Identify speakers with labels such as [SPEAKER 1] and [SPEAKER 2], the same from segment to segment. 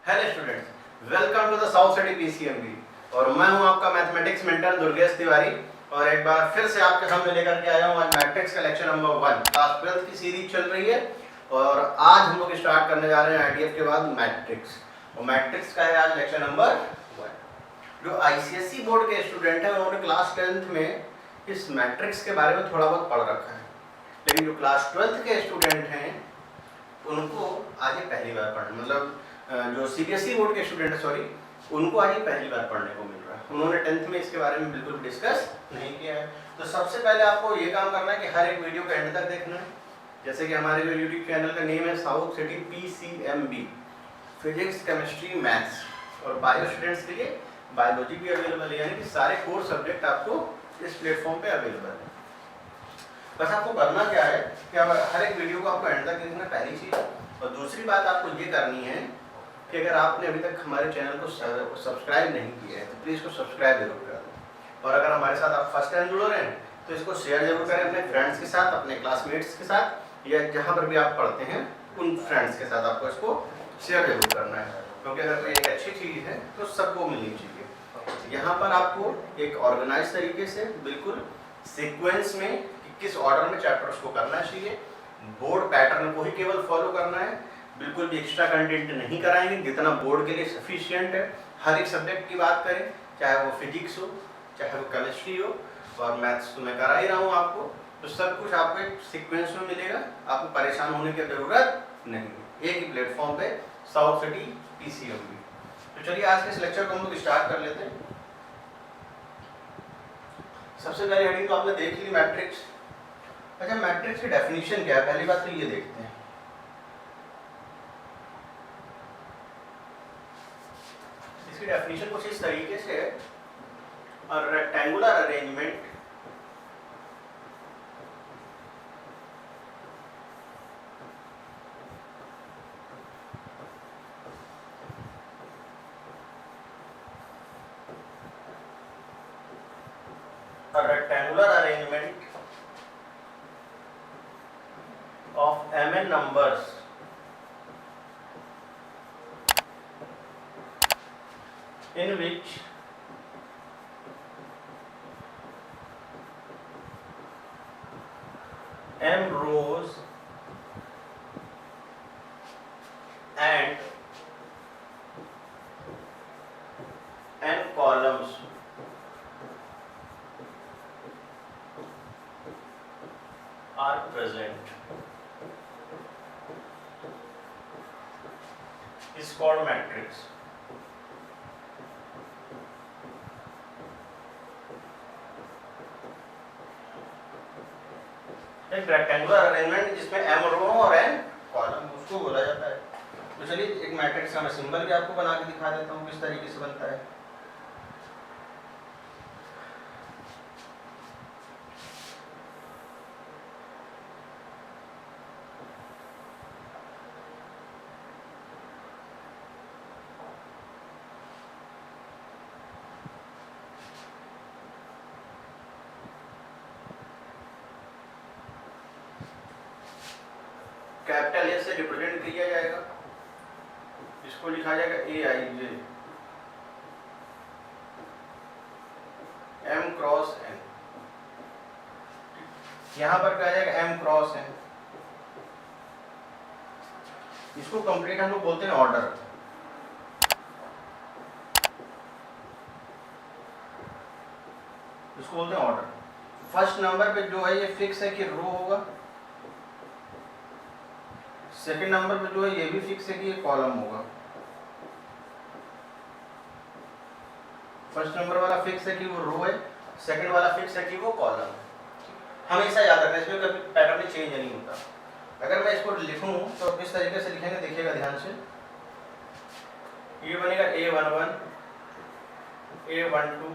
[SPEAKER 1] Hello students, welcome to the South City PCMB. और मैं हूं आपका मैथमेटिक्स मेंटर दुर्गेश तिवारी। और एक बार फिर से आपके सामने लेकर के आया हूं आज मैट्रिक्स का लेक्चर नंबर 1। क्लास 12 की सीरीज चल रही है और आज हम लोग स्टार्ट करने जा रहे हैं आईडीएफ के बाद मैट्रिक्स। और मैट्रिक्स का है आज लेक्चर नंबर 1। जो आईसीएसई बोर्ड के स्टूडेंट हैं उन्होंने क्लास 10th में इस मैट्रिक्स के बारे में थोड़ा बहुत पढ़ रखा है, लेकिन जो क्लास 12th के स्टूडेंट हैं उनको आज ये पहली बार पढ़ना, मतलब जो सीबीएसई बोर्ड के स्टूडेंट है उनको आज ये पहली बार पढ़ने को मिल रहा है। उन्होंने 10th में इसके बारे में बिल्कुल डिस्कस नहीं किया है। तो सबसे पहले आपको ये काम करना है कि हर एक वीडियो को एंड तक देखना है। जैसे कि हमारे जो यूट्यूब चैनल का नेम है south City PCMB, physics chemistry maths, और बायो स्टूडेंट्स के लिए बायोलॉजी भी अवेलेबल है, यानी कि सारे कोर सब्जेक्ट आपको इस प्लेटफॉर्म पे अवेलेबल है। बस आपको करना क्या है कि अब हर एक वीडियो को आपको एंड तक देखना, पहली चीज़। और दूसरी बात आपको ये करनी है कि अगर आपने अभी तक हमारे चैनल को सब्सक्राइब नहीं किया है तो प्लीज़ इसको सब्सक्राइब जरूर कर दें। और अगर हमारे साथ आप फर्स्ट टाइम जुड़ रहे हैं तो इसको शेयर जरूर करें अपने फ्रेंड्स के साथ, अपने क्लासमेट्स के साथ, या जहाँ पर भी आप पढ़ते हैं उन फ्रेंड्स के साथ आपको इसको शेयर जरूर करना है, क्योंकि अगर कोई एक अच्छी चीज़ है तो सबको मिलनी चाहिए। यहाँ पर आपको एक ऑर्गेनाइज तरीके से बिल्कुल सीक्वेंस में किस ऑर्डर में चैप्टर्स को करना चाहिए, बोर्ड पैटर्न को ही केवल फॉलो करना है, बिल्कुल भी एक्स्ट्रा कंटेंट नहीं कराएंगे, जितना बोर्ड के लिए सफिशिएंट है। हर एक सब्जेक्ट की बात करें, चाहे वो फिजिक्स हो, चाहे वो केमिस्ट्री हो, और मैथ्स तो मैं करा ही रहा हूँ आपको, तो सब कुछ आपको एक सीक्वेंस में मिलेगा, आपको परेशान होने की जरूरत नहीं, एक ही प्लेटफॉर्म पे साउथ सिटी पीसीएमबी। तो चलिए आज के इस लेक्चर को हम लोग स्टार्ट कर लेते हैं। सबसे पहले हेडिंग तो आपने देख ली मैट्रिक्स। अच्छा, मैट्रिक्स की डेफिनेशन क्या है, पहली बात तो ये देखते हैं। इसकी डेफिनेशन कुछ इस तरीके से है, rectangular arrangement of mn numbers in which m rows and n columns are present is called matrix. एक रेक्टेंगुलर अरेंजमेंट जिसमें m रो और n कॉलम, उसको बोला जाता है। तो चलिए एक मैट्रिक्स का मैं सिंबल भी आपको बना के दिखा देता हूँ किस तरीके से बनता है। कैपिटल ए से रिप्रेजेंट किया जाएगा, इसको लिखा जाएगा ए आई जे एम क्रॉस एन। यहां पर क्या जाएगा एम क्रॉस एन। इसको कंप्लीट हम लोग बोलते हैं ऑर्डर। इसको बोलते हैं ऑर्डर। फर्स्ट नंबर पे जो है ये फिक्स है कि रो होगा, सेकंड नंबर पे जो है ये भी फिक्स है कि ये कॉलम होगा। फर्स्ट नंबर वाला फिक्स है कि वो रो है, सेकंड वाला फिक्स है कि वो कॉलम है। हमेशा याद रखना, इसमें कभी पैटर्न चेंज नहीं होता। अगर मैं इसको लिखूं तो इस तरीके से लिखेंगे, देखिएगा ध्यान से। ये बनेगा A11, A12,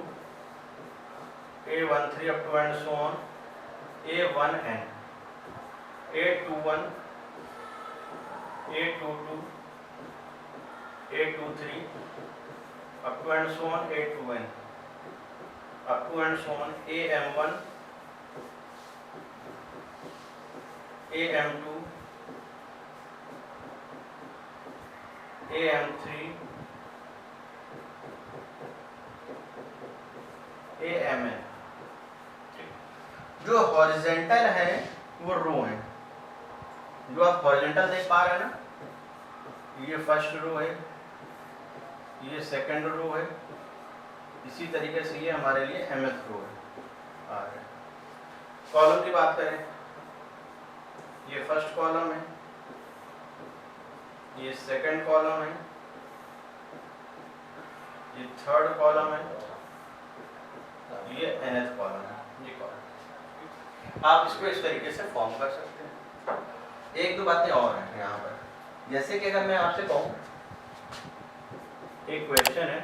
[SPEAKER 1] A13 up to and so on, A1n, A21, A22, A23 up to and so on, A2n up to and so on, AM1, AM2, AM3 AMN। जो हॉरिजेंटल है वो रो है, जो आप हॉरिजेंटल देख पा रहे हैं ना, ये फर्स्ट रो है, ये सेकंड रो है, इसी तरीके से ये हमारे लिए mth रो है। आ रहा है। कॉलम की बात करें, ये फर्स्ट कॉलम है, ये सेकंड कॉलम है, ये थर्ड कॉलम है, ये nth कॉलम है, ये कॉलम। आप इसको इस तरीके से फॉर्म कर सकते हैं। एक दो बातें और हैं यहाँ पर, जैसे कि अगर मैं आपसे कहूँ, एक क्वेश्चन है,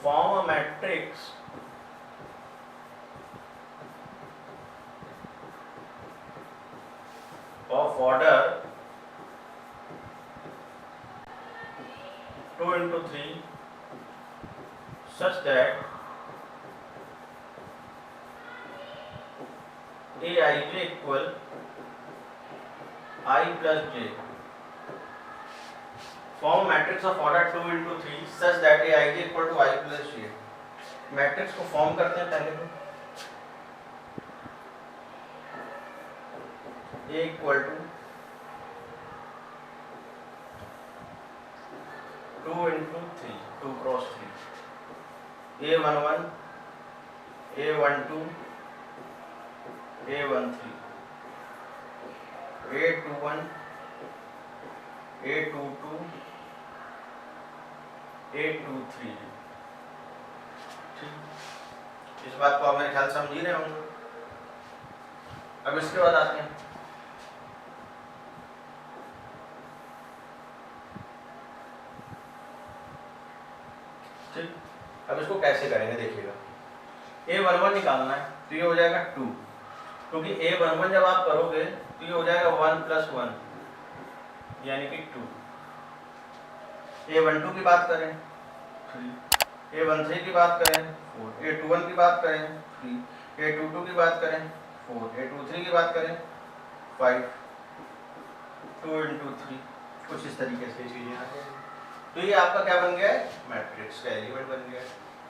[SPEAKER 1] form a matrix of order 2 into 3 such that Aij equal I plus j। Form a matrix of order 2 into 3 such that Aij equal to I plus j। Matrix को फॉर्म करते हैं पहले तो, A equal to 2 into 3, 2 cross 3, A11, A12, A13, A21, A22, A23। ठीक, इस बात को आप मेरे ख्याल समझ ही रहे होंगे। अब इसके बाद आते हैं, ठीक, अब इसको कैसे करेंगे देखिएगा। A11 निकालना है तो ये हो जाएगा 2, क्योंकि A11 जब आप करोगे तो ये हो जाएगा 1 + 1 यानी कि 2। A12 की बात करें 3, A13 की बात करें 4, A21 की बात करें 3, A22 की बात करें 4, A23 की बात करें 5, 2 into 3, कुछ इस तरीके से चीजें आ जाएंगी। तो ये आपका क्या बन गया है, मैट्रिक्स का एलिमेंट बन गया है।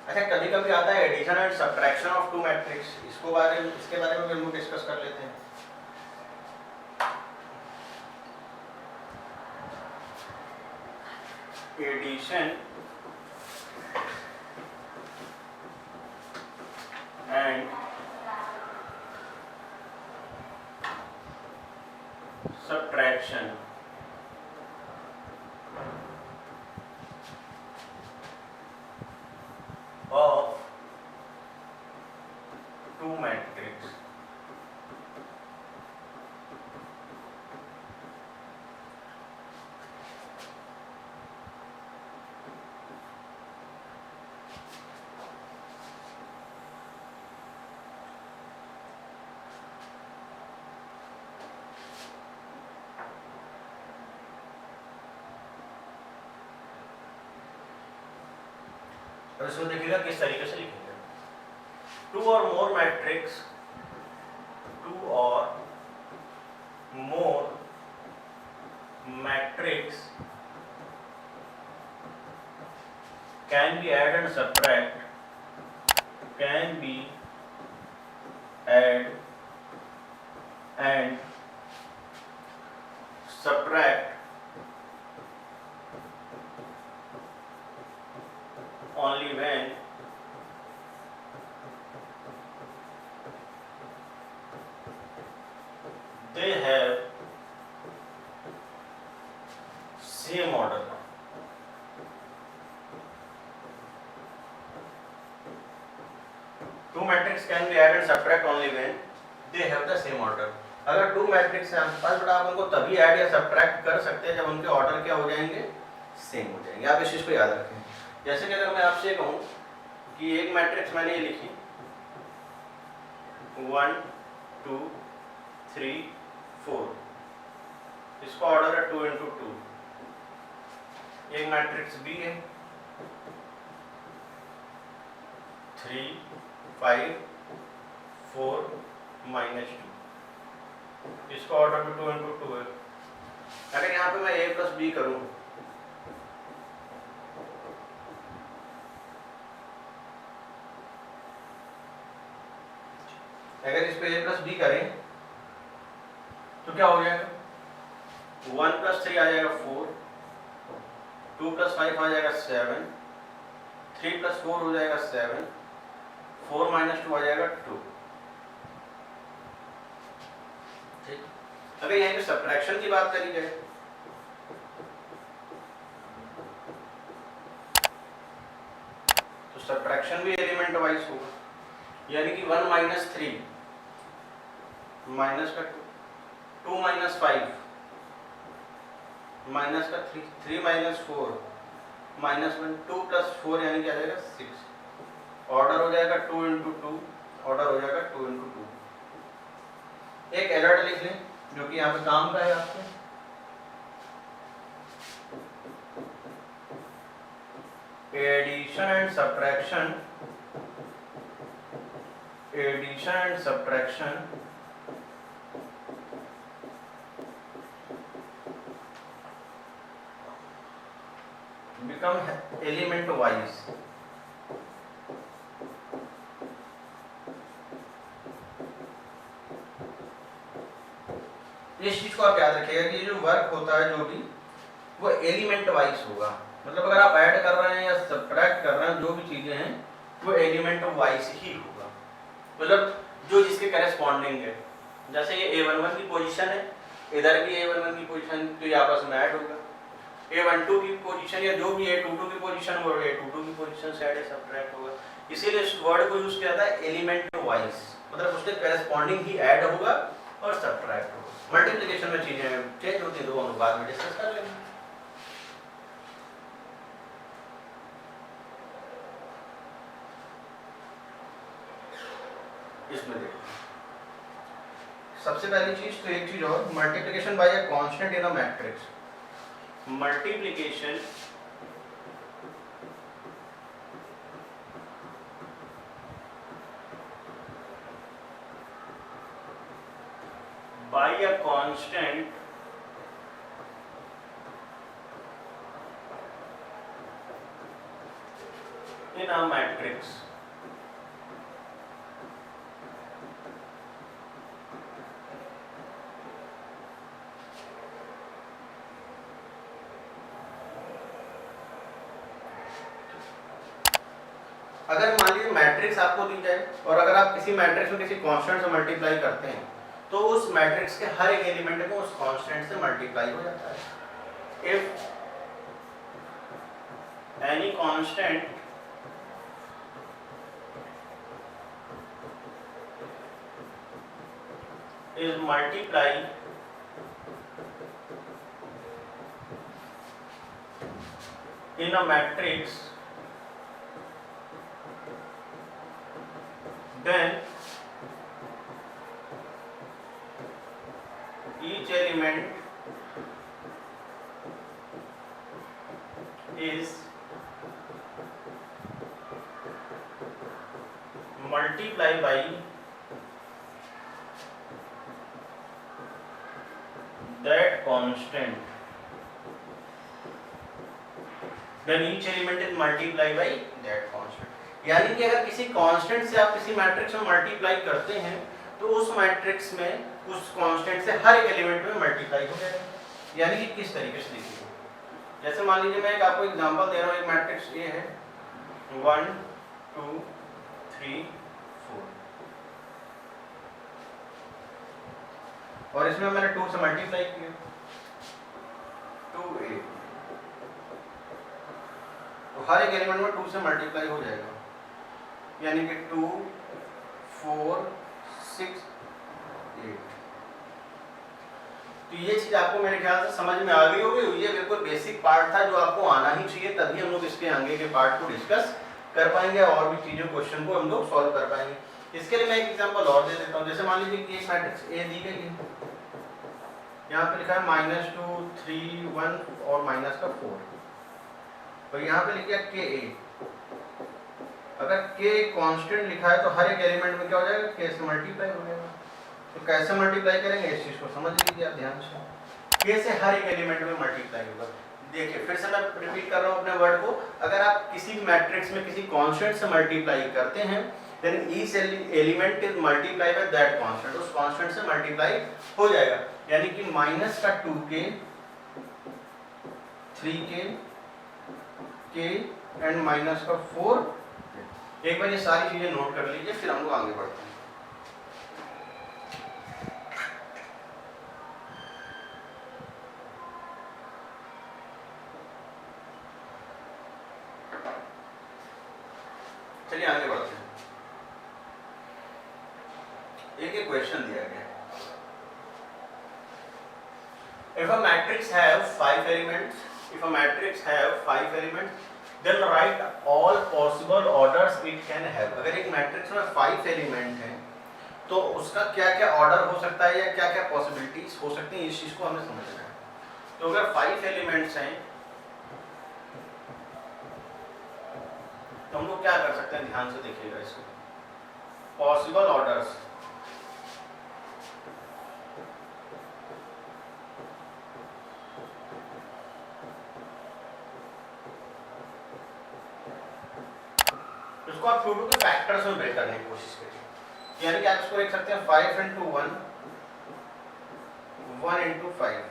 [SPEAKER 1] अच्छा, कभी कभी आता है addition and subtraction of two matrix, इसके बारे में भी हम डिस्कस कर लेते हैं। Addition and subtraction of two matrix। और इसको देखिएगा किस तरीके से लिखेंगे। टू और मोर मैट्रिक्स, टू और more matrix can be add and subtract, can be add and subtract only when they have same order। Two matrix can be added and subtract only when they have the same order। अगर two matrix है आपके पास, but आप उनको तभी add या subtract कर सकते हैं जब उनके ऑर्डर क्या हो जाएंगे, सेम हो जाएंगे। आप इस चीज को याद रखें। जैसे कि अगर मैं आपसे कहूं कि एक मैट्रिक्स मैंने ये लिखी 1 2 3 4, इसका ऑर्डर है 2 into 2, एक मैट्रिक्स बी है 3 5 4 -2, इसका ऑर्डर भी 2 × 2 है। अगर यहाँ पे मैं a + b करूँ, अगर इस पे a + b करें तो क्या हो जाएगा, 1 + 3 आ जाएगा 4, 2 + 5 आ जाएगा 7, 3 + 4 हो जाएगा 7, 4 - 2 आ जाएगा 2। ठीक, अगर यहाँ पे सब्ट्रैक्शन की बात करी जाए तो सब्ट्रैक्शन भी एलिमेंट वाइज होगा, यानी कि 1 - 3 माइनस का 2, 2 - 5 माइनस का 3, 3 - 4 -1, 2 + 4 यानी कि आ जाएगा 6। ऑर्डर हो जाएगा 2 × 2, ऑर्डर हो जाएगा 2 × 2। एक अलर्ट लिख लें जो कि यहाँ पे काम का है आपके, addition and subtraction become element wise। इस चीज को आप याद रखिएगा कि जो वर्क होता है जो भी वो एलिमेंट वाइज होगा, मतलब अगर आप ऐड कर रहे हैं या सब्ट्रैक्ट कर रहे हैं जो भी चीजें हैं वो एलिमेंट वाइज ही होगा, मतलब जो जिसके करेस्पॉन्डिंग है। जैसे ये a11 की पोजीशन है, इधर भी a11 की पोजीशन, तो ये आपस में ऐड होगा। a12 की पोजीशन या जो भी a22 की पोजीशन वो a22 की पोजीशन से ऐड सब्ट्रैक्ट होगा। इसीलिए इस वर्ड को यूज किया जाता है एलिमेंट वाइज, मतलब उसके करेस्पॉन्डिंग ही ऐड होगा और सब्ट्रैक्ट होगा। मल्टीप्लिकेशन में चीजें चेंज होती हैं, तो हम बाद में डिस्कस कर लेंगे। इसमें देखो सबसे पहली चीज तो एक चीज और, multiplication bye a constant in a matrix. Multiplication by a constant in a matrix अगर मान लीजिए मैट्रिक्स आपको दी जाए और अगर आप किसी मैट्रिक्स में किसी कांस्टेंट से मल्टीप्लाई करते हैं तो उस मैट्रिक्स के हर एक एलिमेंट को उस कांस्टेंट से मल्टीप्लाई हो जाता है। If any constant is multiplied in a matrix, then each element is multiplied by that constant, then each element is multiplied by that constant। यानी कि अगर किसी कांस्टेंट से आप किसी मैट्रिक्स में मल्टीप्लाई करते हैं तो उस मैट्रिक्स में उस कांस्टेंट से हर एक एलिमेंट में मल्टीप्लाई हो जाएगा। यानी कि किस तरीके से देखिए, जैसे मान लीजिए मैं एक आपको एग्जांपल दे रहा हूँ, एक मैट्रिक्स ए है 1 2 3 4 और इसमें मैंने 2 से मल्टीप्लाई किया 2a, तो हर एक एलिमेंट में 2 से मल्टीप्लाई हो जाएगा, यानी कि 2 4 6 8। तो ये चीज आपको मेरे ख्याल से समझ में आ गई होगी। ये बिल्कुल बेसिक पार्ट था जो आपको आना ही चाहिए, तभी हम लोग इसके आगे के पार्ट को डिस्कस कर पाएंगे और भी चीजों क्वेश्चन को हम लोग सॉल्व कर पाएंगे। इसके लिए मैं एक एग्जांपल और दे देता हूँ। जैसे मान लीजिए कि एक मैट्रिक्स ए दी गई है, यहाँ पे लिखा है -2 3 1 और -4। तो यहाँ पे लिखिए के ए। अगर के कांस्टेंट लिखा है तो हर एक एलिमेंट में क्या हो जाएगा, के से मल्टीप्लाई हो जाएगा। तो कैसे मल्टीप्लाई करेंगे इस चीज को समझ लीजिए आप ध्यान से। के से हर एक एलिमेंट में मल्टीप्लाई होगा। देखिए फिर से मैं रिपीट कर रहा हूँ अपने वर्ड को, अगर आप किसी मैट्रिक्स में किसी कांस्टेंट से मल्टीप्लाई करते हैं then each element is multiply by that constant, उस कांस्टेंट से मल्टीप्लाई हो जाएगा। यानी कि माइनस का 2k 3k k and minus का 4। एक बार ये सारी चीजें नोट कर लीजिए फिर हम लोग आगे बढ़ते हैं। चलिए आगे बढ़ते हैं। एक क्वेश्चन दिया गया है, if a matrix have 5 elements, then write all possible orders it can have। अगर एक मैट्रिक्स में 5 एलिमेंट हैं तो उसका क्या क्या ऑर्डर हो सकता है या क्या क्या पॉसिबिलिटीज हो सकती हैं, इस चीज को हमें समझना है। तो अगर 5 एलिमेंट्स हैं तो हम लोग क्या कर सकते हैं, ध्यान से देखिएगा इसको। पॉसिबल ऑर्डर्स, इसको आप 2 के फैक्टर्स में ब्रेक करने की कोशिश करिए। यानी कि आप इसको लिख सकते हैं 5 into 1, 1 into 5,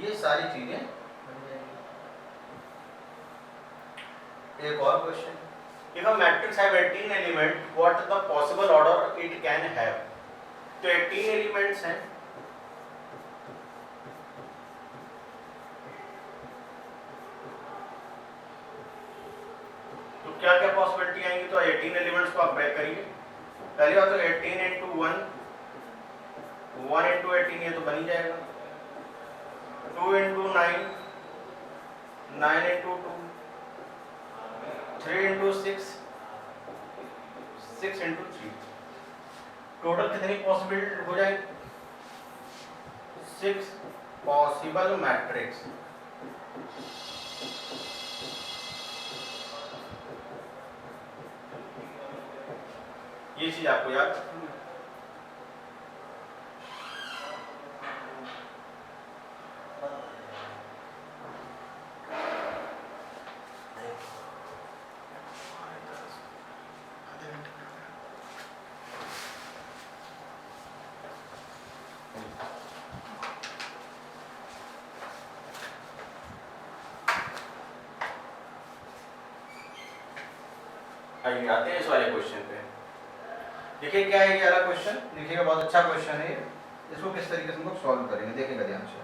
[SPEAKER 1] ये सारी चीजें बन जाएंगी। एक और question, if a matrix have 18 element, what the possible order it can have। तो 18 एलिमेंट्स हैं, तो क्या क्या पॉसिबिलिटी आएंगी। तो 18 एलिमेंट्स को आप ब्रेक करिए। पहली बात तो 18 into 1, 1 into 18 ये तो बन ही जाएगा। 2 into 9, 9 into 2, 3 into 6, 6 into 3। Total कितनी पॉसिबिलिटी हो जाएगी, 6 पॉसिबल मैट्रिक्स। ये चीज आपको याद रखनी है। आइए आते हैं इस वाले क्वेश्चन पे। देखिए क्या है ये वाला क्वेश्चन, देखिएगा बहुत अच्छा क्वेश्चन है। इसको किस तरीके से हम लोग सॉल्व करेंगे देखिएगा ध्यान से।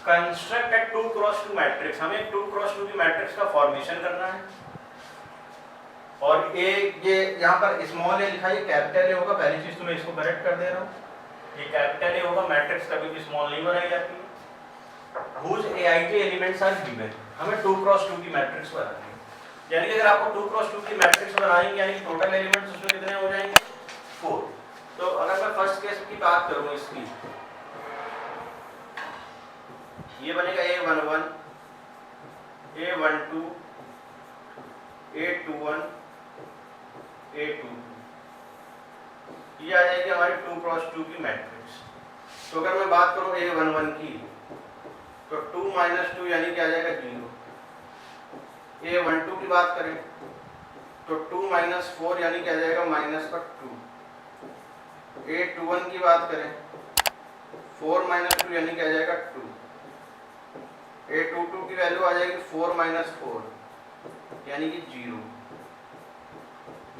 [SPEAKER 1] कंस्ट्रक्ट ए 2x2 मैट्रिक्स, हमें 2x2 की मैट्रिक्स का फॉर्मेशन करना है। और ये यहाँ पर स्मॉल ए लिखा है, कैपिटल ए होगा। पहली चीज तो मैं इसको करेक्ट कर दे रहा हूँ, ये कैपिटल ए होगा। मैट्रिक्स कभी भी स्मॉल नहीं बनाई जाती। whose aij elements are given, हमें 2x2 की मैट्रिक्स बनानी है। यानी कि अगर आपको 2x2 की मैट्रिक्स बनाएंगे यानी कि टोटल एलिमेंट्स उसमें कितने हो जाएंगे, 4। तो अगर मैं फर्स्ट केस की बात करूं इसकी, ये बनेगा A11, A12, A21, A22, ये आ जाएगी हमारी 2x2 की मैट्रिक्स। तो अगर मैं बात करूं A11 की तो 2 - 2 यानी कि आ जाएगा 0। A12 की बात करें तो 2 - 4 यानी कि आ जाएगा -2। A21 की बात करें 4 - 2 यानी कि आ जाएगा 2। A22 की वैल्यू आ जाएगी 4 - 4 यानी कि 0।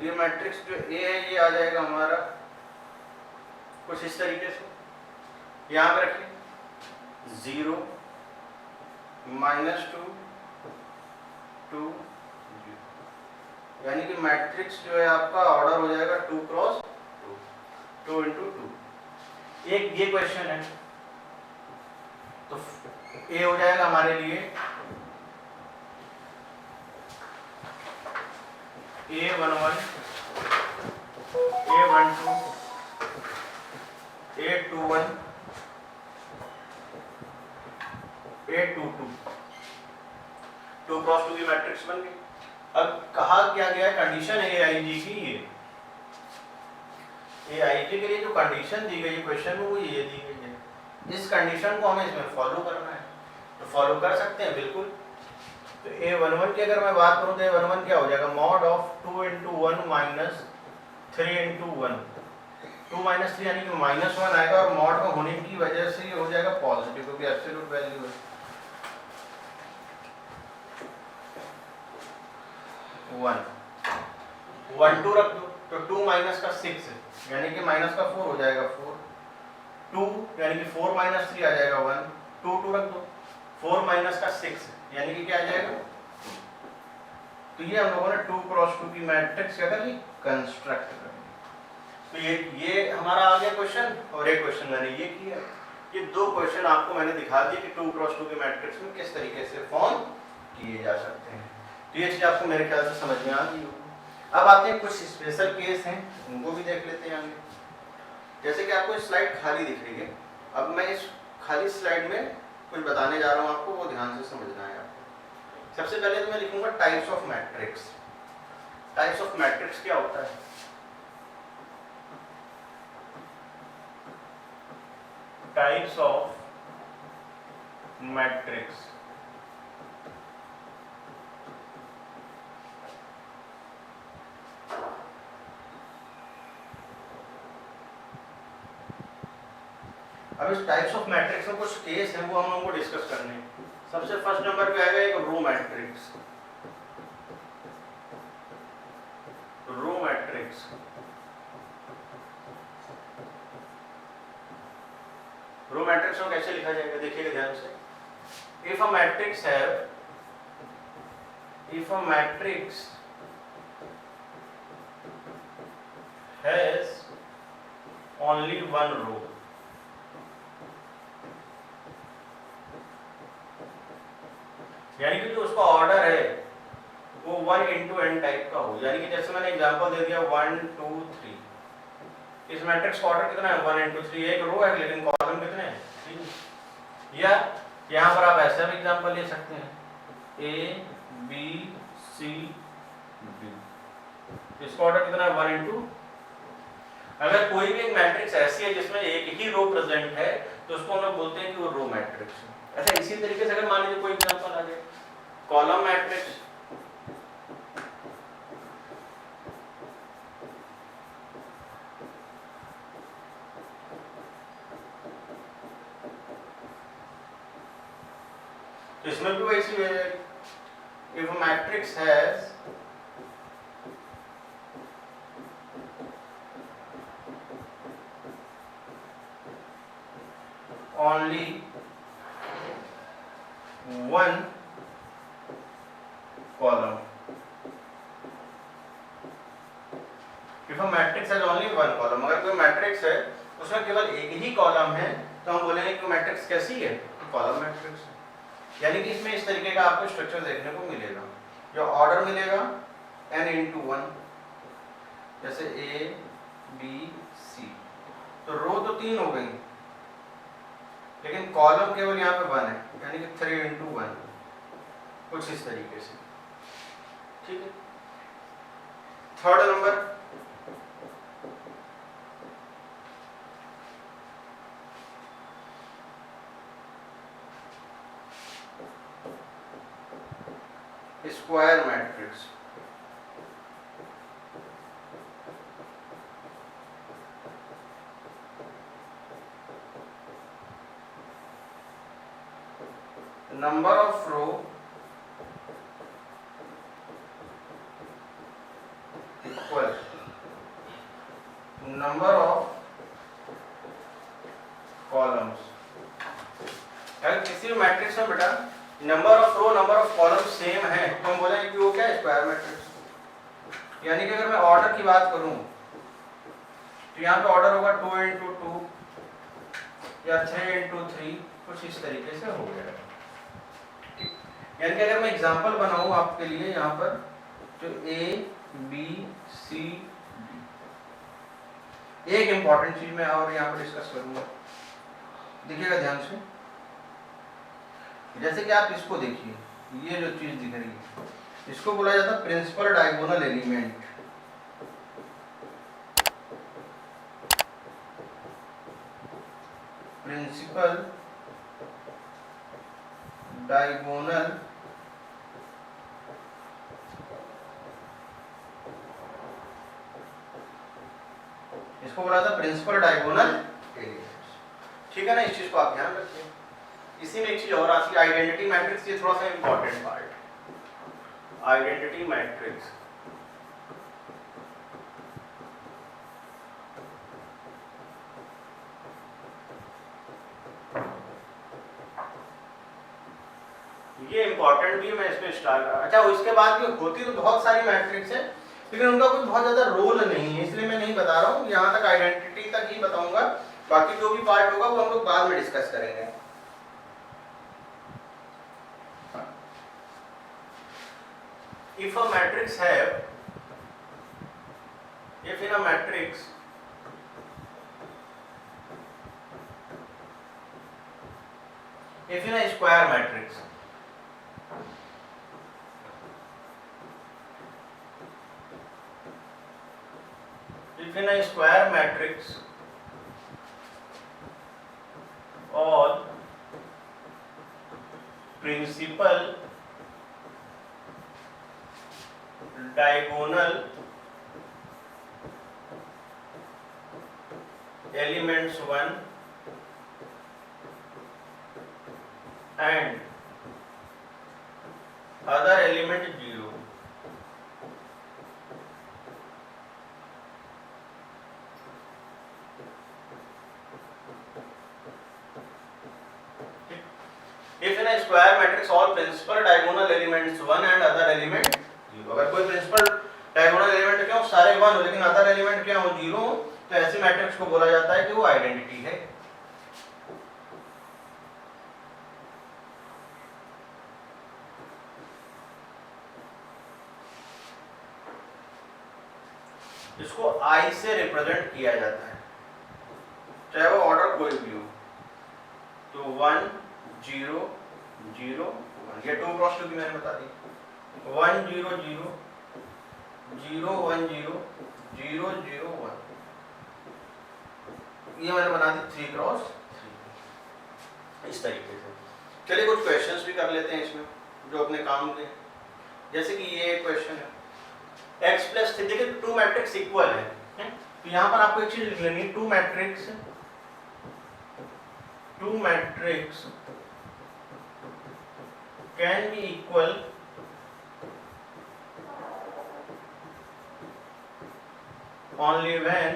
[SPEAKER 1] ये मैट्रिक्स जो A है ये आ जाएगा हमारा कुछ इस तरीके से, यहाँ पे रखिए 0 -2 2 0, यानी कि मैट्रिक्स जो है आपका ऑर्डर हो जाएगा 2x2, 2 × 2। एक ये क्वेश्चन है तो ए हो जाएगा हमारे लिए A11, A12, A21, A22। 2 cross 2 की मैट्रिक्स बन गई। अब कहा क्या गया कंडीशन है AIG की, ये AIG के लिए जो कंडीशन दी गई क्वेश्चन में वो ये दी गई है, इस कंडीशन को हमें इसमें फॉलो करना है, तो फॉलो कर सकते हैं बिल्कुल। तो A11 की अगर मैं बात करूं तो A11 क्या हो जाएगा, mod of 2 into 1 minus 3 into 1, 2 minus 3 यानी कि -1 आएगा, और मॉड का होने की वजह से ये हो जाएगा पॉजिटिव क्योंकि एब्सोल्यूट वैल्यू है 1 1 2 रख दो तो 2 माइनस का 6 यानी कि माइनस का 4 हो जाएगा 4, 2 यानी कि 4 माइनस 3 आ जाएगा 1, 2 2 रख दो 4 माइनस का 6 यानी कि क्या आ जाएगा। तो ये हम लोगों ने 2 क्रॉस 2 की मैट्रिक्स क्या कर ली, कंस्ट्रक्ट कर ली। तो ये हमारा आ गया क्वेश्चन, और एक क्वेश्चन मैंने ये किया। ये दो क्वेश्चन आपको मैंने दिखा दिए कि 2 क्रॉस 2 की मैट्रिक्स में किस तरीके से फॉर्म किए जा सकते हैं। तो ये चीज आपको मेरे ख्याल से समझ में आ गई होगी। अब आते हैं कुछ स्पेशल केस हैं, उनको भी देख लेते हैं आगे। जैसे कि आपको स्लाइड खाली दिख रही है, अब मैं इस खाली स्लाइड में कुछ बताने जा रहा हूँ आपको, वो ध्यान से समझना है आपको। सबसे पहले तो मैं लिखूंगा types of matrix. Types of matrix क्या होता है, टाइप्स ऑफ मैट्रिक्स। अब इस टाइप्स ऑफ मैट्रिक्स में कुछ केस हैं वो हम लोगों को डिस्कस करने हैं। सबसे फर्स्ट नंबर पे आएगा एक row matrix. Row matrix row matrix को कैसे लिखा जाएगा देखिएगा ध्यान से। If a matrix has only one row, यानी कि जो उसका ऑर्डर है वो 1 into n टाइप का हो, यानी कि जैसे मैंने एग्जांपल दे दिया 1 2 3, इस मैट्रिक्स का ऑर्डर कितना है 1 into 3, एक रो है लेकिन कॉलम कितने हैं 3। या यहाँ पर आप ऐसा भी एग्जांपल ले सकते हैं A B C D, इसका ऑर्डर कितना है 1 into। अगर कोई भी एक मैट्रिक्स ऐसी है जिसमें एक ही रो प्रेजेंट है तो उसको हम लोग बोलते हैं कि वो रो मैट्रिक्स है। अच्छा इसी तरीके से अगर मान लीजिए कोई एग्जांपल आ जाए कॉलम मैट्रिक्स, तो इसमें भी वैसी है। If a matrix has only one column, if a matrix has only one column, अगर कोई मैट्रिक्स है उसमें केवल एक ही कॉलम है तो हम बोलेंगे कि मैट्रिक्स कैसी है, कॉलम मैट्रिक्स है। यानी कि इसमें इस तरीके का आपको स्ट्रक्चर देखने को मिलेगा, जो ऑर्डर मिलेगा n into 1, जैसे A B C, तो रो तो 3 हो गई लेकिन कॉलम केवल यहाँ पे 1 है, यानी कि 3 into 1, कुछ इस तरीके से। ठीक है, third number square matrix. number of row equal number of columns। अगर किसी भी मैट्रिक्स में बेटा number of row number of column same है तो हम बोलेंगे कि वो क्या है, स्क्वायर मैट्रिक्स। यानी कि अगर मैं ऑर्डर की बात करूं तो यहाँ पे ऑर्डर होगा 2 into 2 या 3 into 3, कुछ इस तरीके से हो गया। यानी कि अगर मैं एग्जांपल बनाऊं आपके लिए यहाँ पर तो A B C D, एक इंपॉर्टेंट चीज मैं और यहाँ पर डिस्कस करूंगा, देखिएगा ध्यान से। जैसे कि आप इसको देखिए ये जो चीज दिख रही है इसको बोला जाता है principal diagonal element. Principal diagonal इसको बोला था प्रिंसिपल डायगोनल एलिमेंट्स। ठीक है ना, इस चीज को आप ध्यान रखिए। इसी में एक चीज और आती है आइडेंटिटी मैट्रिक्स, ये थोड़ा सा इंपॉर्टेंट पार्ट। आइडेंटिटी मैट्रिक्स ये इंपॉर्टेंट भी है, मैं इसमें स्टार्ट करा। अच्छा, उसके बाद भी होती तो बहुत सारी मैट्रिक्स है लेकिन उनका कोई बहुत ज्यादा रोल नहीं है, इसलिए मैं नहीं बता रहा हूँ। यहाँ तक आइडेंटिटी तक ही बताऊंगा, बाकी जो भी पार्ट होगा वो हम लोग बाद में डिस्कस करेंगे। If a matrix have, if in a matrix if in a square matrix if in a square matrix all principal diagonal elements 1 and other element 0 if in a square matrix all principal diagonal elements 1 and other element 0, अगर कोई principal diagonal element क्या हो सारे 1 हो लेकिन other element क्या हो 0 हो, तो ऐसे मैट्रिक्स को बोला जाता है कि वो आइडेंटिटी है। इसको I से रिप्रेजेंट किया जाता है, चाहे वो ऑर्डर कोई भी हो। तो 1 0 0 1, ये 2 क्रॉस 2 की मैंने बता दी। 1 0 0 0 1 0 0 0 1, ये मैंने बना दी 3 क्रॉस 3 इस तरीके से। चलिए कुछ क्वेश्चंस भी कर लेते हैं इसमें जो अपने काम के, जैसे कि ये क्वेश्चन है x प्लस 3, देखिए 2 मैट्रिक्स इक्वल है तो यहाँ पर आपको एक चीज लिख लेनी है, 2 matrix can B equal only when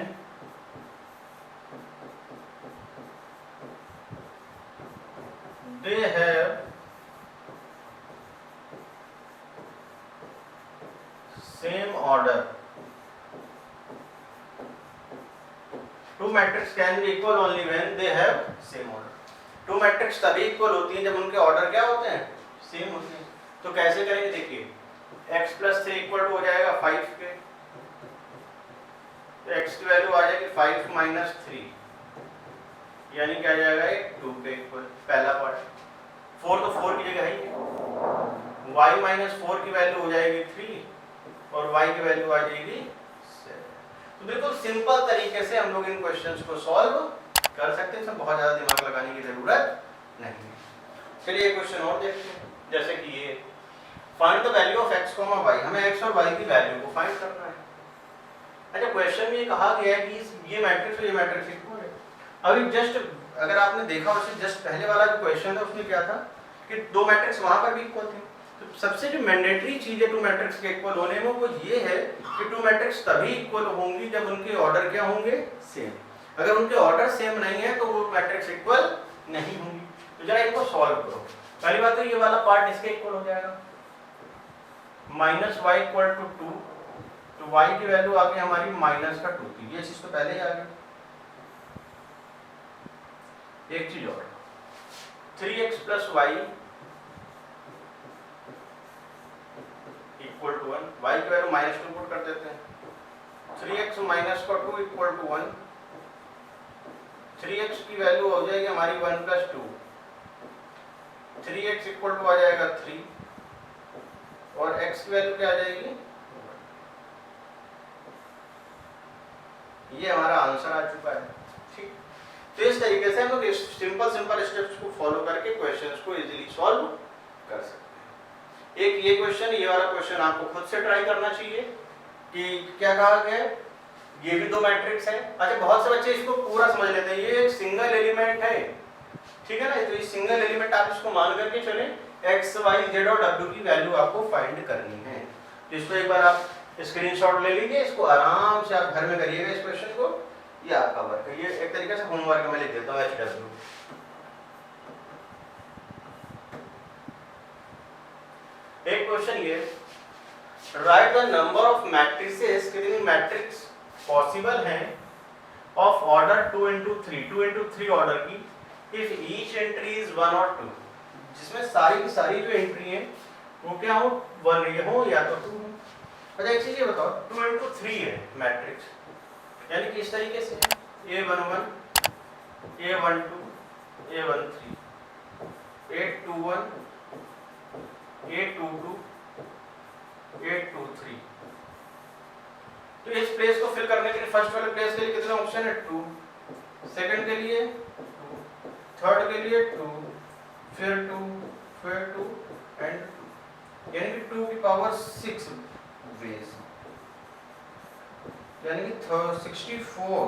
[SPEAKER 1] they have same order। 2 matrix can be equal only when they have same order। 2 matrix तभी इक्वल होती हैं जब उनके ऑर्डर क्या होते हैं, सेम होते हैं। तो कैसे करेंगे, देखिए x प्लस 3 इक्वल हो जाएगा 5 के, तो x की वैल्यू आ जाएगी 5 माइनस 3, यानी क्या आ जाएगा ये 2 के इक्वल, पहला पार्ट। 4 तो 4 की जगह है, y माइनस 4 की वैल्यू हो जाएगी 3 और y की वैल्यू आ जाएगी 7। तो बिल्कुल सिंपल तरीके से हम लोग इन क्वेश्चंस को सॉल्व कर सकते हैं, इसमें बहुत ज़्यादा दिमाग लगाने की ज़रूरत नहीं है। चलिए एक क्वेश्चन और देखते हैं, जैसे कि ये find the value of x, y, हमें x और y की वैल्यू को फाइंड करना है। अच्छा, क्वेश्चन में ये कहा गया है कि ये मैट्रिक्स और ये मैट्रिक्स इक्वल है। अभी जस्ट अगर आपने देखा उससे जस्ट पहले वाला जो क्वेश्चन था उसमें क्या था कि 2 मैट्रिक्स वहां पर भी इक्वल थे। तो सबसे जो मैंडेटरी चीज है 2 मैट्रिक्स के इक्वल होने में वो ये है कि 2 मैट्रिक्स तभी इक्वल होंगी जब उनके ऑर्डर क्या होंगे, सेम। अगर उनके ऑर्डर सेम नहीं है तो वो मैट्रिक्स इक्वल नहीं होंगी। तो जरा इनको सॉल्व करो। पहली बात तो ये वाला पार्ट इसके इक्वल हो जाएगा, माइनस वाई इक्वल टू 2, तो y की वैल्यू आ गई हमारी माइनस का 2 की, ये चीज तो पहले ही आ गई। एक चीज और, 3x plus y equal to 1, y की वैल्यू माइनस 2 पुट कर देते हैं, 3x माइनस का 2 इक्वल टू 1, 3x की वैल्यू हो जाएगी हमारी 1 प्लस 2, 3x इक्वल टू आ जाएगा 3, और x की वैल्यू क्या आ जाएगी, ये हमारा आंसर आ चुका है। ठीक, तो इस तरीके से हम लोग सिंपल स्टेप्स को फॉलो करके क्वेश्चंस को इजीली सॉल्व कर सकते हैं। एक ये क्वेश्चन, ये वाला क्वेश्चन आपको खुद से ट्राई करना चाहिए कि क्या कहा गया है, ये भी दो मैट्रिक्स है। अच्छा, बहुत से बच्चे इसको पूरा समझ लेते हैं, ये एक सिंगल एलिमेंट है, ठीक है ना, तो ये सिंगल एलिमेंट आप इसको मान करके चले, x y z और w की वैल्यू आपको फाइंड करनी है। तो इसको एक बार आप स्क्रीनशॉट ले लीजिए, इसको आराम से आप घर में करिएगा इस क्वेश्चन को, ये आपका वर्क है, ये एक तरीके से होमवर्क में लिख देता हूँ HW। एक क्वेश्चन ये, right the number of matrices, कितनी मैट्रिक्स पॉसिबल हैं ऑफ ऑर्डर 2 into 3 ऑर्डर की, इफ ईच एंट्री इज 1 और 2, जिसमें सारी की सारी जो एंट्री है वो क्या हो, 1 हो या तो 2 हो। अच्छा एक चीज ये बताओ, 2 into 3 है मैट्रिक्स, यानी कि इस तरीके से A11 A12 A13 A21 A22 A23। तो इस प्लेस को फिल करने के लिए फर्स्ट वाले प्लेस के लिए कितने ऑप्शन है, 2, सेकंड के लिए 2, थर्ड के लिए 2, फिर 2, फिर 2 एंड 2, यानी कि 2 की पावर 6 वेज, यानी कि 64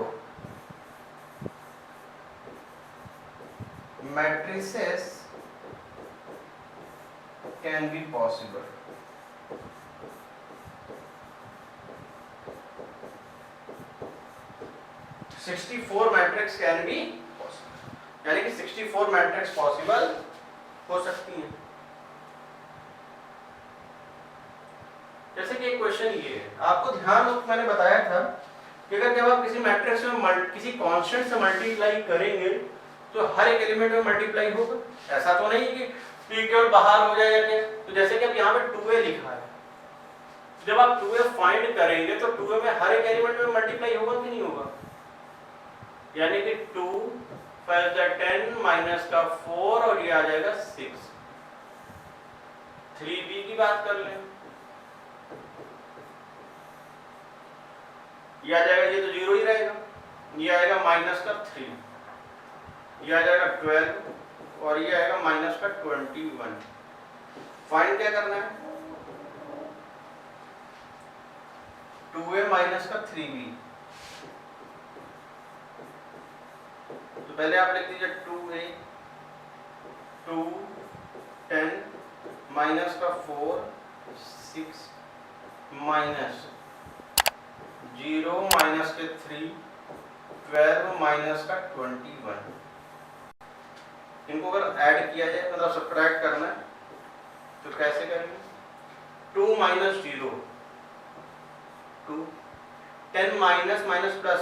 [SPEAKER 1] matrices can be possible। Matrix can be possible, यानी कि 64 मैट्रिक्स पॉसिबल हो सकती हैं। जैसे कि एक क्वेश्चन ये है, आपको ध्यान हो, मैंने बताया था कि अगर जब आप किसी मैट्रिक्स में किसी कांस्टेंट से मल्टीप्लाई करेंगे तो हर एक एलिमेंट में मल्टीप्लाई होगा। ऐसा तो नहीं कि केवल बाहर हो जाए या क्या, तो जैसे कि अब यहाँ पे 2a लिखा है, जब आप 2a फाइंड करेंगे तो 2a में हर एक एलिमेंट में मल्टीप्लाई होगा कि नहीं होगा, यानी कि 2 + 10 माइनस का 4 और ये आ जाएगा 6। 3b की बात कर लें, ये आ जाएगा, ये तो 0 ही रहेगा, ये आएगा माइनस का 3, ये आ जाएगा 12 और ये आएगा माइनस का 21। फाइंड क्या करना है, 2a माइनस का 3b, तो पहले आप लिख दीजिए 2a 2 10 माइनस का 4 6 माइनस 0 माइनस के 3 12 माइनस का 21। इनको अगर ऐड किया जाए, मतलब सब्ट्रैक्ट करना है, तो कैसे करेंगे, 2 माइनस 0 2, 10 माइनस माइनस प्लस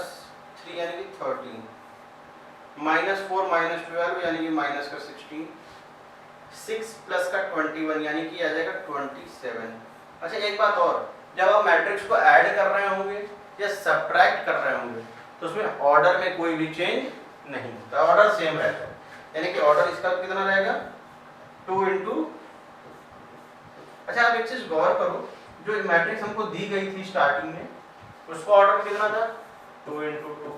[SPEAKER 1] 3 यानी कि 13, माइनस 4 माइनस 12 यानी कि माइनस का 16, 6 प्लस का 21 यानी कि आ जाएगा 27। अच्छा एक बात और, जब आप मैट्रिक्स को ऐड कर रहे होंगे या सब्ट्रैक्ट कर रहे होंगे तो उसमें ऑर्डर में कोई भी चेंज नहीं होता, ऑर्डर सेम रहता है, यानी कि ऑर्डर इसका कितना रहेगा 2 into। अच्छा आप एक चीज गौर करो, जो मैट्रिक्स हमको दी गई थी स्टार्टिंग में, उसका ऑर्डर कितना था 2 into 2,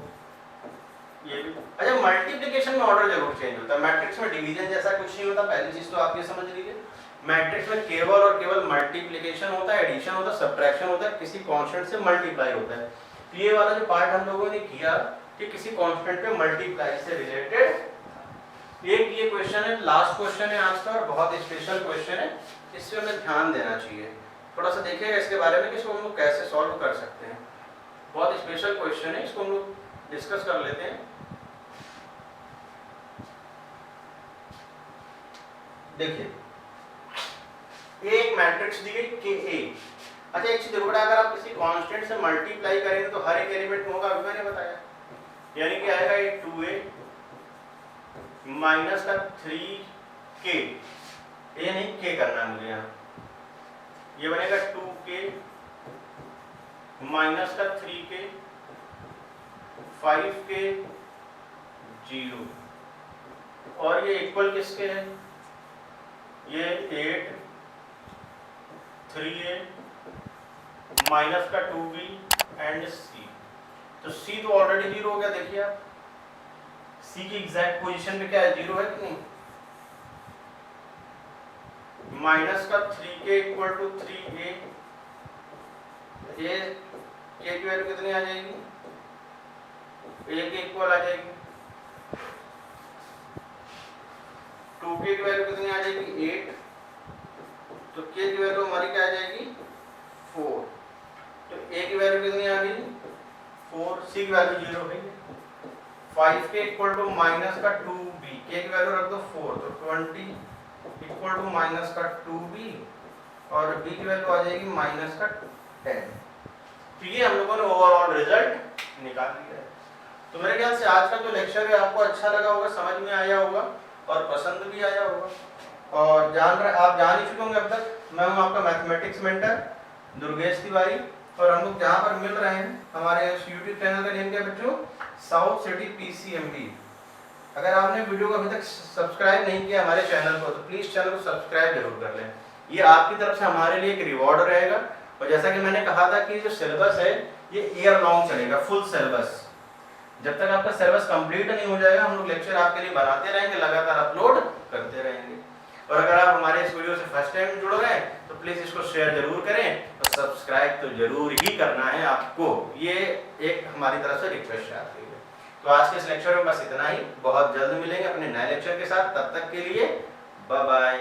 [SPEAKER 1] ये भी। अच्छा मल्टीप्लिकेशन में ऑर्डर जरूर चेंज होता है, मैट्रिक्स में डिवीजन जैसा कुछ नहीं होता, पहली चीज तो आप ये समझ लीजिए। मैट्रिक्स में केवल और केवल मल्टीप्लिकेशन होता है, एडिशन होता है, सब्ट्रैक्शन होता है, किसी कांस्टेंट से मल्टीप्लाई होता है। तो ये वाला जो पार्ट हम लोगों ने किया कि किसी कांस्टेंट पे मल्टीप्लाई से रिलेटेड एक ये क्वेश्चन है, लास्ट क्वेश्चन है आज का और बहुत स्पेशल क्वेश्चन है, इससे हमें ध्यान देना चाहिए। थोड़ा सा देखिएगा इसके बारे में कि इसको हम लोग कैसे सॉल्व कर सकते हैं, बहुत स्पेशल क्वेश्चन है, इसको हम लोग डिस्कस कर लेते हैं। देखिए एक मैट्रिक्स दी गई KA। अच्छा एक चीज देखो बेटा, अगर आप किसी कांस्टेंट से मल्टीप्लाई करेंगे तो हर एक एलिमेंट में होगा, अभी मैंने बताया, यानी कि आएगा ये 2a माइनस का 3k, ये नहीं k करना है मुझे यहाँ, ये बनेगा 2k माइनस का 3k 5k 0 और ये इक्वल किसके है, ये 8 3a माइनस का 2b एंड c। तो c तो ऑलरेडी 0 हो गया, देखिए आप c की एग्जैक्ट पोजीशन पे क्या है, 0 है कि नहीं। माइनस का 3k इक्वल टू 3a, ये k की वैल्यू कितनी आ जाएगी, a के इक्वल आ जाएगी। 2k की वैल्यू कितनी आ जाएगी, 8, तो k की वैल्यू हमारी क्या आ जाएगी, 4। तो a की वैल्यू कितनी आ गई, 4, c की वैल्यू 0 है। 5k इक्वल टू माइनस का 2b, k की वैल्यू रख दो 4, तो 20 इक्वल टू माइनस का 2b और b की वैल्यू आ जाएगी माइनस का 10। तो ये हम लोगों ने ओवरऑल रिजल्ट निकाल लिया है। तो मेरे ख्याल से आज का जो लेक्चर है आपको अच्छा लगा होगा, समझ में आया होगा और पसंद भी आया होगा। और आप जान ही चुके होंगे अब तक, मैं हूं आपका मैथमेटिक्स मेंटर दुर्गेश तिवारी, और हम लोग जहाँ पर मिल रहे हैं हमारे यूट्यूब चैनल का नेम क्या है बच्चों, साउथ सिटी पीसीएमबी। अगर आपने वीडियो को अभी तक सब्सक्राइब नहीं किया हमारे चैनल को, तो प्लीज चैनल को सब्सक्राइब जरूर कर लें, ये आपकी तरफ से हमारे लिए एक रिवॉर्ड रहेगा। और जैसा कि मैंने कहा था कि जो सिलेबस है ये ईयर लॉन्ग चलेगा, फुल सिलेबस। जब तक आपका सिलेबस कंप्लीट नहीं हो जाएगा हम लोग लेक्चर आपके लिए बनाते रहेंगे, लगातार अपलोड करते रहेंगे। और अगर आप हमारे इस वीडियो से फर्स्ट टाइम जुड़ रहे हैं तो प्लीज इसको शेयर जरूर करें और सब्सक्राइब तो जरूर ही करना है आपको, ये एक हमारी तरफ से रिक्वेस्ट आती है। तो आज के इस लेक्चर में बस इतना ही, बहुत जल्द मिलेंगे अपने नए लेक्चर के साथ, तब तक के लिए बाय बाय।